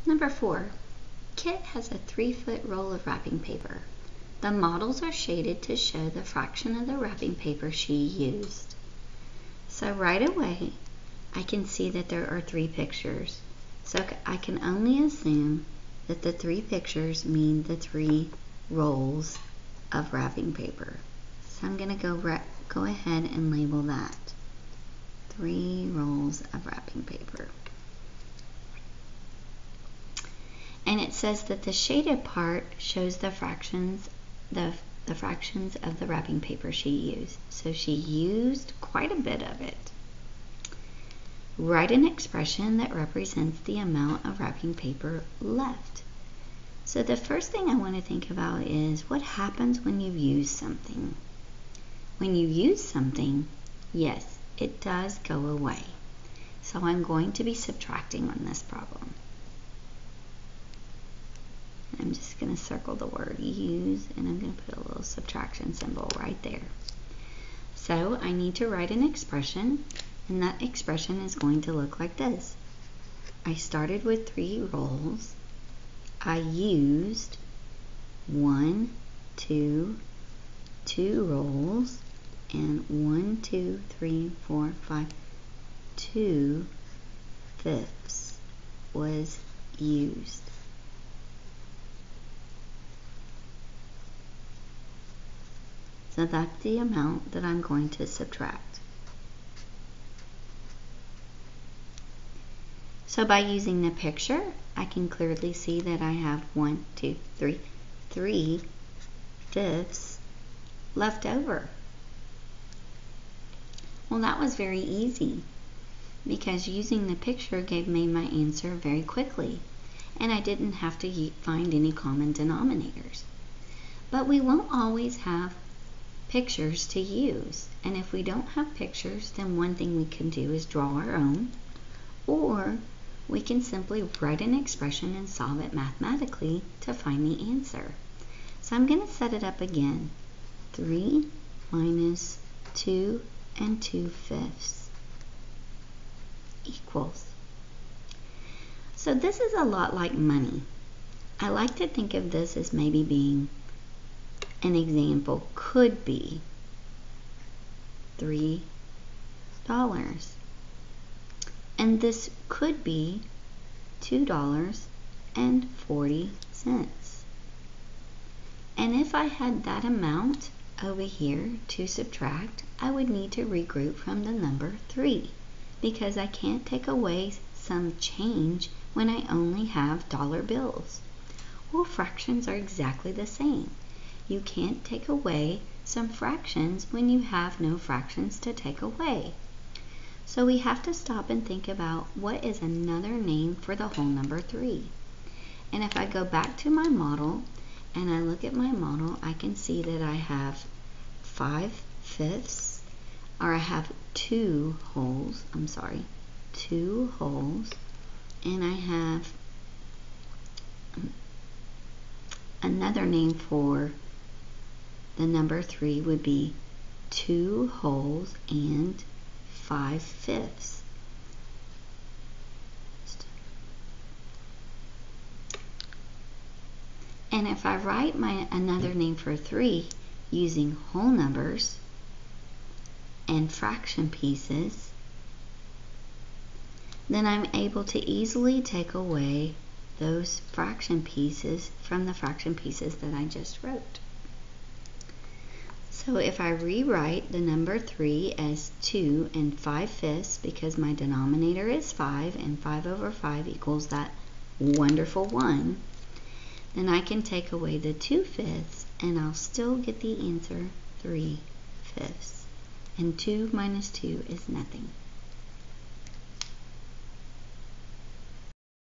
Number 4. Kit has a 3-foot roll of wrapping paper. The models are shaded to show the fraction of the wrapping paper she used. So right away, I can see that there are 3 pictures. So I can only assume that the 3 pictures mean the 3 rolls of wrapping paper. So I'm going to go ahead and label that 3 rolls of wrapping paper. And it says that the shaded part shows the fractions, the fractions of the wrapping paper she used. So she used quite a bit of it. Write an expression that represents the amount of wrapping paper left. So the first thing I want to think about is what happens when you use something. When you use something, yes, it does go away. So I'm going to be subtracting on this problem. I'm just going to circle the word use, and I'm going to put a little subtraction symbol right there. So I need to write an expression, and that expression is going to look like this. I started with 3 rolls. I used 1, 2 rolls, and 1, 2, 3, 4, 5, 2/5 was used. So that's the amount that I'm going to subtract. So by using the picture, I can clearly see that I have 1, 2, 3, 3/5 left over. Well, that was very easy because using the picture gave me my answer very quickly, and I didn't have to find any common denominators. But we won't always have pictures to use, and if we don't have pictures, then one thing we can do is draw our own, or we can simply write an expression and solve it mathematically to find the answer. So I'm going to set it up again. 3 minus 2 and 2/5 equals. So this is a lot like money. I like to think of this as maybe being an example could be $3. And this could be $2.40. And if I had that amount over here to subtract, I would need to regroup from the number 3 because I can't take away some change when I only have dollar bills. Well, fractions are exactly the same. You can't take away some fractions when you have no fractions to take away. So we have to stop and think about what is another name for the whole number 3. And if I go back to my model and I look at my model, I can see that I have 5/5, or I have 2 wholes, 2 wholes, and I have another name for the number 3 would be 2 wholes and 5/5. And if I write another name for 3 using whole numbers and fraction pieces, then I'm able to easily take away those fraction pieces from the fraction pieces that I just wrote. So if I rewrite the number 3 as 2 and 5/5, because my denominator is 5 and 5 over 5 equals that wonderful 1, then I can take away the 2/5 and I'll still get the answer 3/5. And 2 minus 2 is nothing.